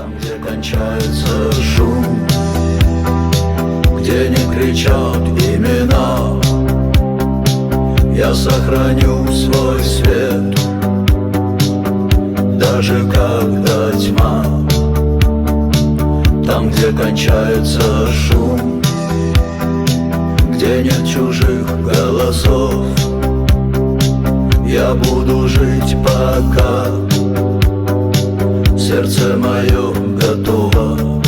Там, где кончается шум, где не кричат имена, я сохраню свой свет, даже когда тьма. Там, где кончается шум, где нет чужих голосов, я буду жить, пока сердце мое готово.